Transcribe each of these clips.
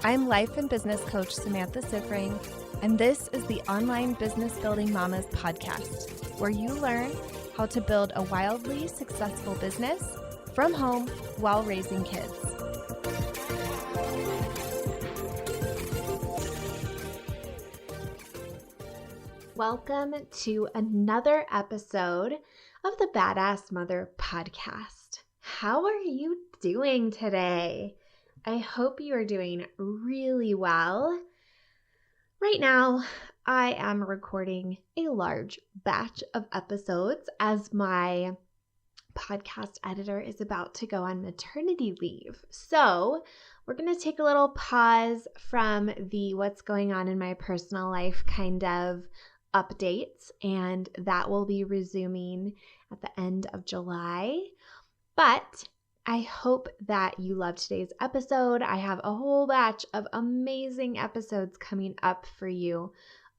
I'm life and business coach Samantha, and this is the Online Business Building Mamas podcast, where you learn how to build a wildly successful business from home while raising kids. Welcome to another episode of the Badass Mother podcast. How are you doing today? I hope you are doing really well. Right now, I am recording a large batch of episodes as my podcast editor is about to go on maternity leave. So we're going to take a little pause from the what's going on in my personal life kind of updates, and that will be resuming at the end of July. But I hope that you loved today's episode. I have a whole batch of amazing episodes coming up for you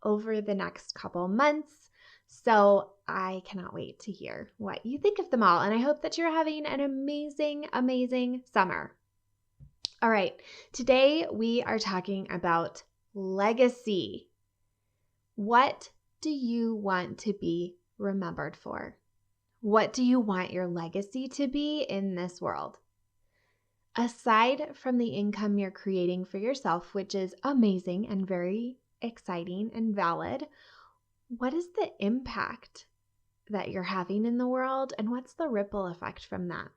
over the next couple months. So I cannot wait to hear what you think of them all. And I hope that you're having an amazing, amazing summer. All right, today we are talking about legacy. What do you want to be remembered for? What do you want your legacy to be in this world? Aside from the income you're creating for yourself, which is amazing and very exciting and valid, what is the impact that you're having in the world, and what's the ripple effect from that?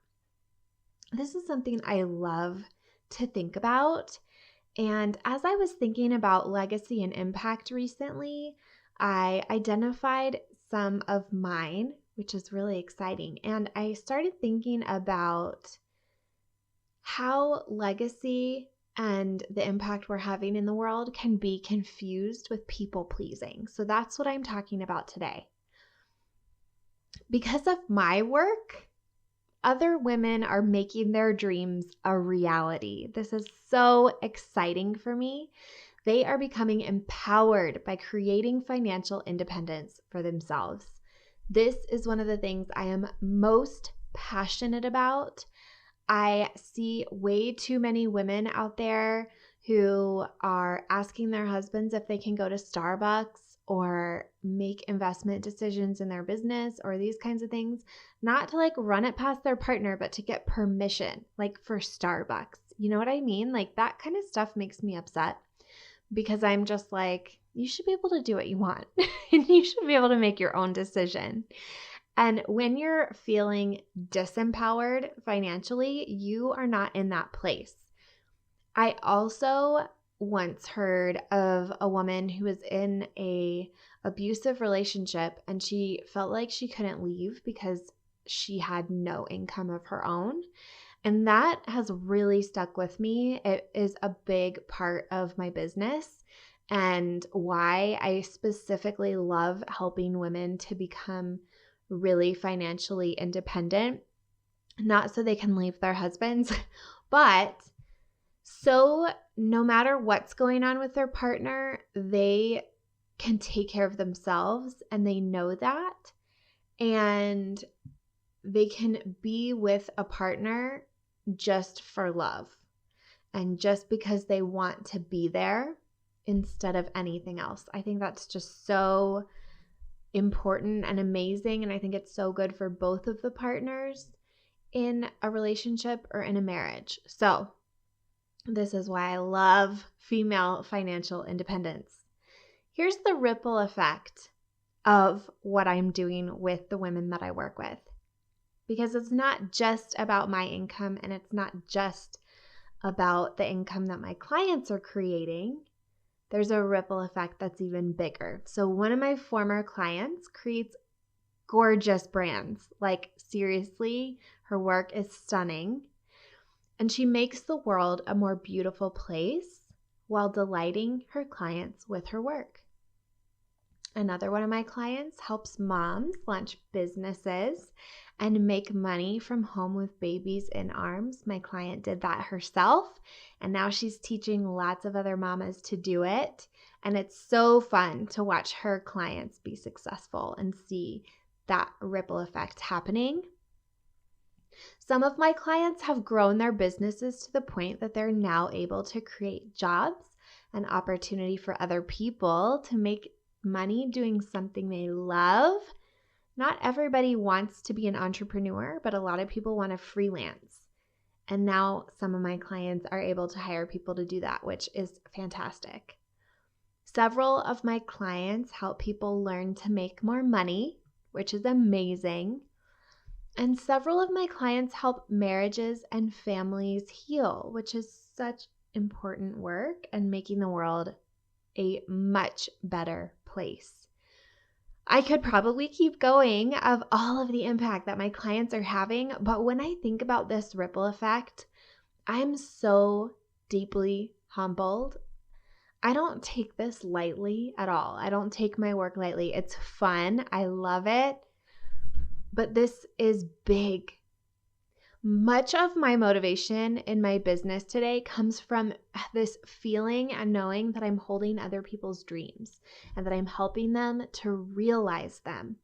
This is something I love to think about. And as I was thinking about legacy and impact recently, I identified some of mine, which is really exciting. And I started thinking about how legacy and the impact we're having in the world can be confused with people pleasing. So that's what I'm talking about today. Because of my work, other women are making their dreams a reality. This is so exciting for me. They are becoming empowered by creating financial independence for themselves. This is one of the things I am most passionate about. I see way too many women out there who are asking their husbands if they can go to Starbucks or make investment decisions in their business or these kinds of things, not to run it past their partner, but to get permission, for Starbucks. You know what I mean? That kind of stuff makes me upset because I'm just you should be able to do what you want and you should be able to make your own decision. And when you're feeling disempowered financially, you are not in that place. I also once heard of a woman who was in a abusive relationship and she felt like she couldn't leave because she had no income of her own. And that has really stuck with me. It is a big part of my business and why I specifically love helping women to become really financially independent, not so they can leave their husbands, but so no matter what's going on with their partner, they can take care of themselves and they know that, and they can be with a partner just for love and just because they want to be there instead of anything else. I think that's just so important and amazing, and I think it's so good for both of the partners in a relationship or in a marriage. So this is why I love female financial independence. Here's the ripple effect of what I'm doing with the women that I work with, because it's not just about my income and it's not just about the income that my clients are creating. There's a ripple effect that's even bigger. So one of my former clients creates gorgeous brands. Seriously, her work is stunning. And she makes the world a more beautiful place while delighting her clients with her work. Another one of my clients helps moms launch businesses and make money from home with babies in arms. My client did that herself, and now she's teaching lots of other mamas to do it. And it's so fun to watch her clients be successful and see that ripple effect happening. Some of my clients have grown their businesses to the point that they're now able to create jobs and opportunity for other people to make money doing something they love. Not everybody wants to be an entrepreneur, but a lot of people want to freelance. And now some of my clients are able to hire people to do that, which is fantastic. Several of my clients help people learn to make more money, which is amazing. And several of my clients help marriages and families heal, which is such important work and making the world a much better place. I could probably keep going of all of the impact that my clients are having, but when I think about this ripple effect, I'm so deeply humbled. I don't take this lightly at all. I don't take my work lightly. It's fun. I love it. But this is big. Much of my motivation in my business today comes from this feeling and knowing that I'm holding other people's dreams and that I'm helping them to realize them.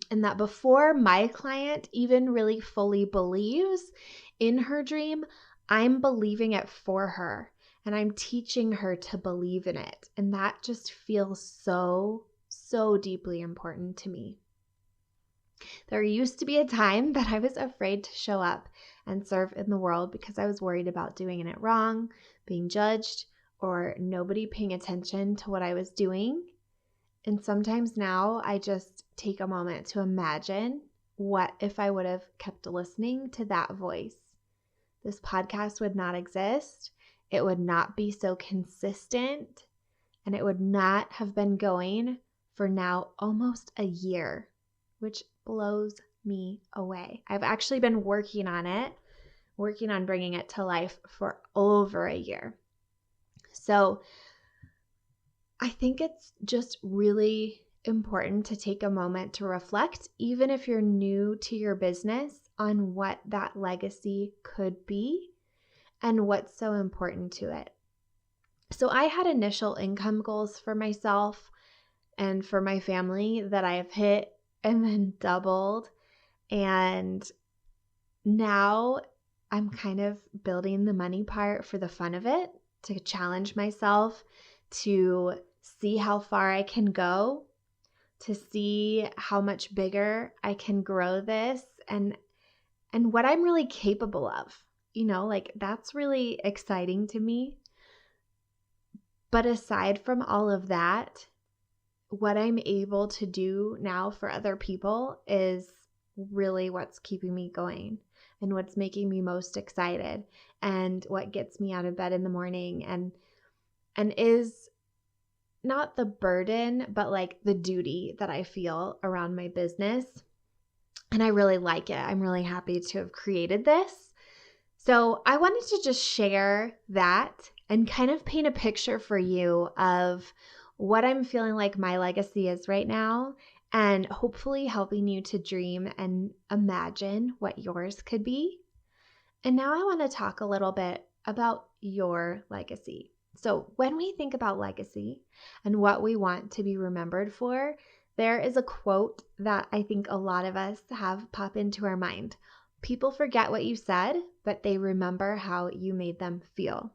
And that before my client even really fully believes in her dream, I'm believing it for her and I'm teaching her to believe in it. And that just feels so, so deeply important to me. There used to be a time that I was afraid to show up and serve in the world because I was worried about doing it wrong, being judged, or nobody paying attention to what I was doing. And sometimes now I just take a moment to imagine what if I would have kept listening to that voice. This podcast would not exist. It would not be so consistent, and it would not have been going for now almost a year, which blows me away. I've actually been working on bringing it to life for over a year. So I think it's just really important to take a moment to reflect, even if you're new to your business, on what that legacy could be and what's so important to it. So I had initial income goals for myself and for my family that I have hit and then doubled. And now I'm kind of building the money part for the fun of it, to challenge myself, to see how far I can go, to see how much bigger I can grow this and what I'm really capable of. That's really exciting to me. But aside from all of that, what I'm able to do now for other people is really what's keeping me going and what's making me most excited and what gets me out of bed in the morning and is not the burden, but like the duty that I feel around my business. And I really like it. I'm really happy to have created this. So I wanted to just share that and kind of paint a picture for you of what I'm feeling like my legacy is right now, and hopefully helping you to dream and imagine what yours could be. And now I want to talk a little bit about your legacy. So when we think about legacy and what we want to be remembered for, there is a quote that I think a lot of us have pop into our mind. People forget what you said, but they remember how you made them feel.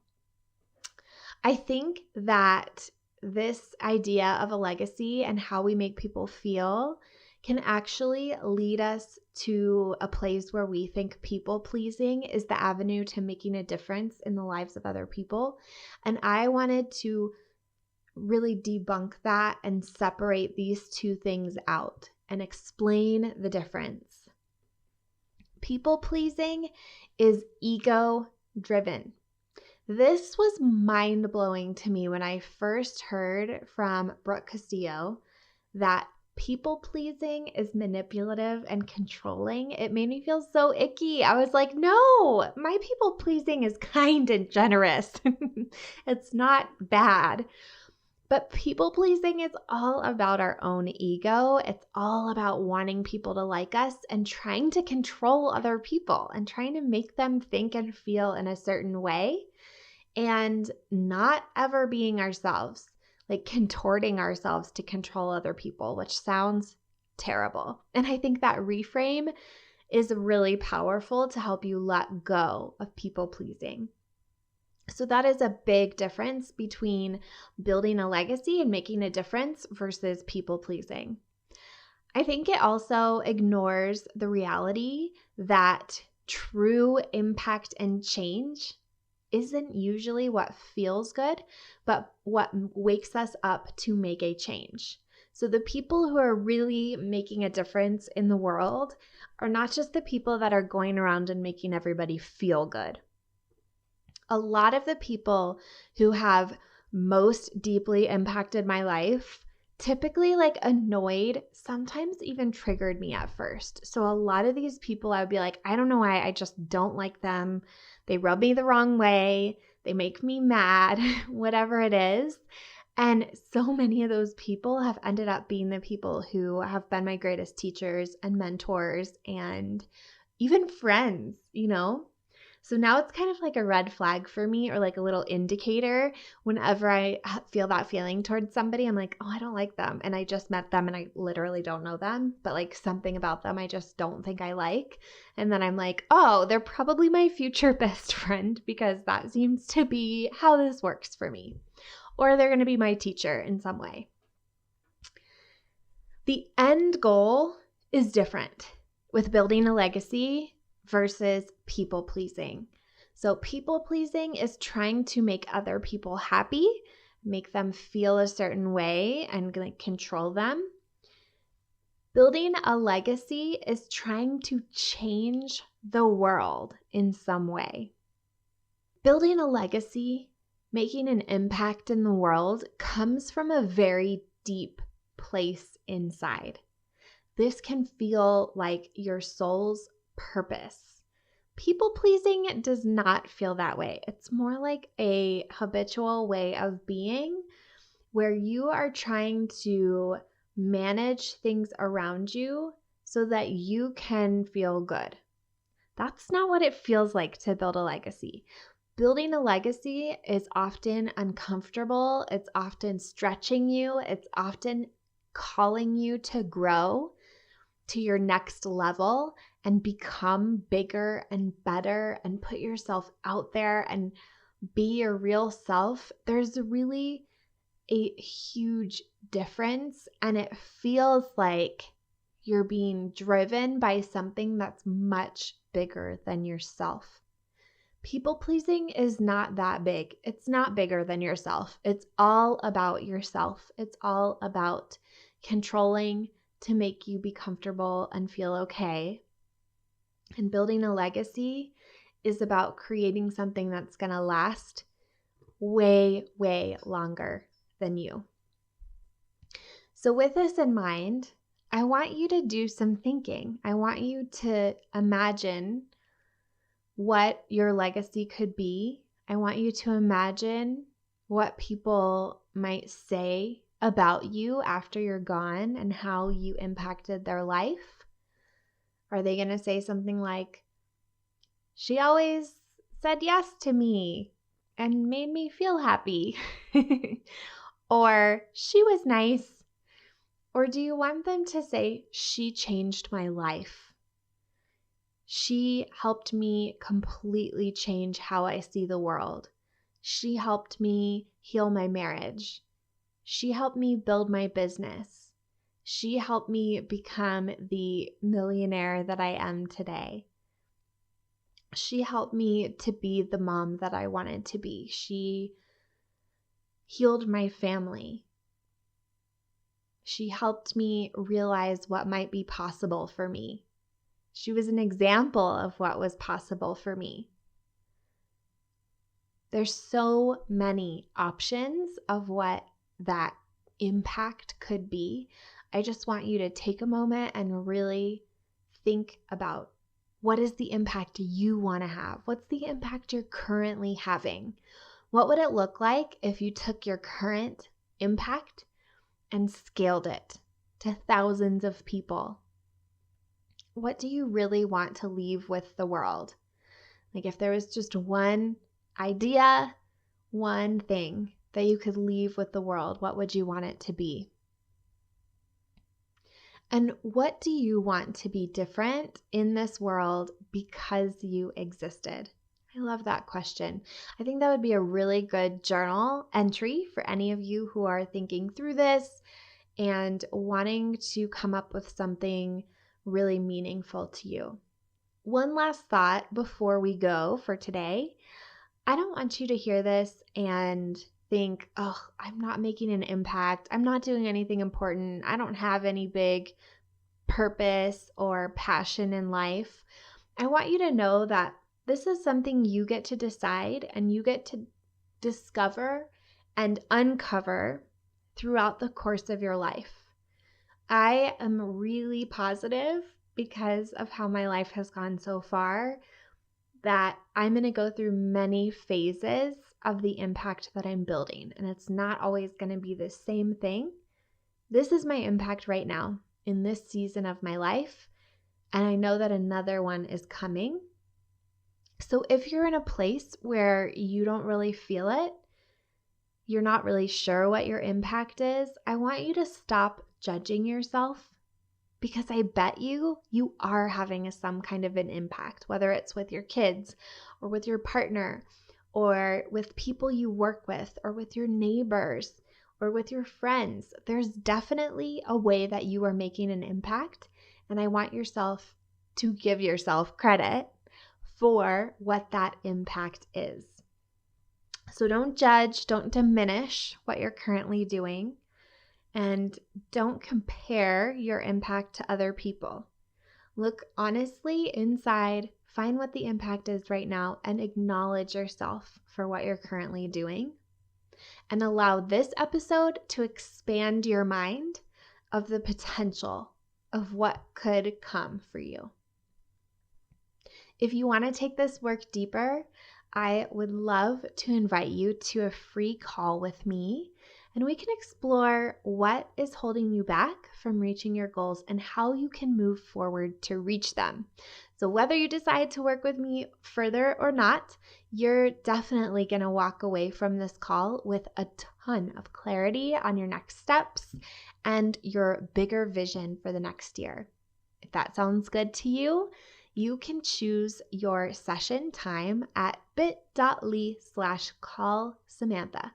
I think that this idea of a legacy and how we make people feel can actually lead us to a place where we think people pleasing is the avenue to making a difference in the lives of other people. And I wanted to really debunk that and separate these two things out and explain the difference. People pleasing is ego driven. This was mind-blowing to me when I first heard from Brooke Castillo that people-pleasing is manipulative and controlling. It made me feel so icky. I was like, no, my people-pleasing is kind and generous. It's not bad. But people-pleasing is all about our own ego. It's all about wanting people to like us and trying to control other people and trying to make them think and feel in a certain way. And not ever being ourselves, like contorting ourselves to control other people, which sounds terrible. And I think that reframe is really powerful to help you let go of people pleasing. So that is a big difference between building a legacy and making a difference versus people pleasing. I think it also ignores the reality that true impact and change isn't usually what feels good, but what wakes us up to make a change. So the people who are really making a difference in the world are not just the people that are going around and making everybody feel good. A lot of the people who have most deeply impacted my life typically annoyed, sometimes even triggered me at first. So a lot of these people, I would be like, I don't know why, I just don't like them. They rub me the wrong way. They make me mad, whatever it is. And so many of those people have ended up being the people who have been my greatest teachers and mentors and even friends, So now it's kind of like a red flag for me, or like a little indicator whenever I feel that feeling towards somebody. I'm like, oh, I don't like them. And I just met them and I literally don't know them, but something about them I just don't think I like. And then I'm like, oh, they're probably my future best friend because that seems to be how this works for me. Or they're going to be my teacher in some way. The end goal is different with building a legacy versus people pleasing. So people pleasing is trying to make other people happy, make them feel a certain way and control them. Building a legacy is trying to change the world in some way. Building a legacy, making an impact in the world comes from a very deep place inside. This can feel like your soul's purpose. People pleasing does not feel that way. It's more like a habitual way of being where you are trying to manage things around you so that you can feel good. That's not what it feels like to build a legacy. Building a legacy is often uncomfortable. It's often stretching you. It's often calling you to grow to your next level and become bigger and better and put yourself out there and be your real self. There's really a huge difference, and it feels like you're being driven by something that's much bigger than yourself. People pleasing is not that big. It's not bigger than yourself. It's all about yourself. It's all about controlling to make you be comfortable and feel okay. And building a legacy is about creating something that's going to last way, way longer than you. So with this in mind, I want you to do some thinking. I want you to imagine what your legacy could be. I want you to imagine what people might say about you after you're gone and how you impacted their life. Are they going to say something like, she always said yes to me and made me feel happy? Or she was nice? Or do you want them to say, she changed my life? She helped me completely change how I see the world. She helped me heal my marriage. She helped me build my business. She helped me become the millionaire that I am today. She helped me to be the mom that I wanted to be. She healed my family. She helped me realize what might be possible for me. She was an example of what was possible for me. There's so many options of what that impact could be. I just want you to take a moment and really think about, what is the impact you want to have? What's the impact you're currently having? What would it look like if you took your current impact and scaled it to thousands of people? What do you really want to leave with the world? Like if there was just one idea, one thing that you could leave with the world, what would you want it to be? And what do you want to be different in this world because you existed? I love that question. I think that would be a really good journal entry for any of you who are thinking through this and wanting to come up with something really meaningful to you. One last thought before we go for today. I don't want you to hear this and think, oh, I'm not making an impact. I'm not doing anything important. I don't have any big purpose or passion in life. I want you to know that this is something you get to decide and you get to discover and uncover throughout the course of your life. I am really positive, because of how my life has gone so far, that I'm going to go through many phases of the impact that I'm building. And it's not always going to be the same thing. This is my impact right now in this season of my life. And I know that another one is coming. So if you're in a place where you don't really feel it, you're not really sure what your impact is, I want you to stop judging yourself, because I bet you are having some kind of an impact, whether it's with your kids or with your partner or with people you work with or with your neighbors or with your friends. There's definitely a way that you are making an impact, and I want yourself to give yourself credit for what that impact is. So don't judge, don't diminish what you're currently doing. And don't compare your impact to other people. Look honestly inside, find what the impact is right now, and acknowledge yourself for what you're currently doing. And allow this episode to expand your mind of the potential of what could come for you. If you want to take this work deeper, I would love to invite you to a free call with me. And we can explore what is holding you back from reaching your goals and how you can move forward to reach them. So whether you decide to work with me further or not, you're definitely going to walk away from this call with a ton of clarity on your next steps and your bigger vision for the next year. If that sounds good to you, you can choose your session time at bit.ly/callsamantha.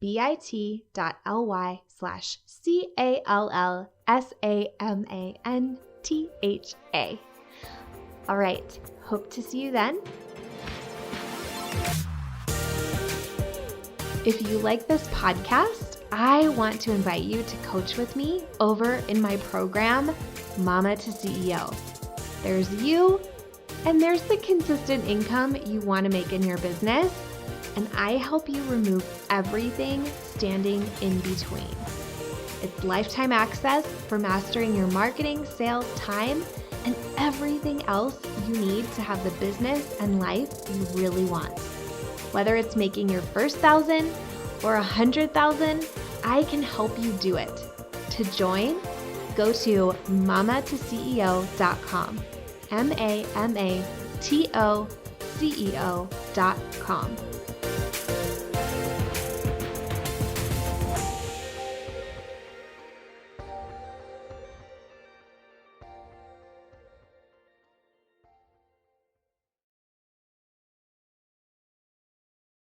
bit.ly/callsamantha. All right, hope to see you then. If you like this podcast, I want to invite you to coach with me over in my program, Mama to CEO. There's you, and there's the consistent income you want to make in your business, and I help you remove everything standing in between. It's lifetime access for mastering your marketing, sales, time, and everything else you need to have the business and life you really want. Whether it's making your first 1,000 or 100,000, I can help you do it. To join, go to mamatoceo.com, mamatoceo.com.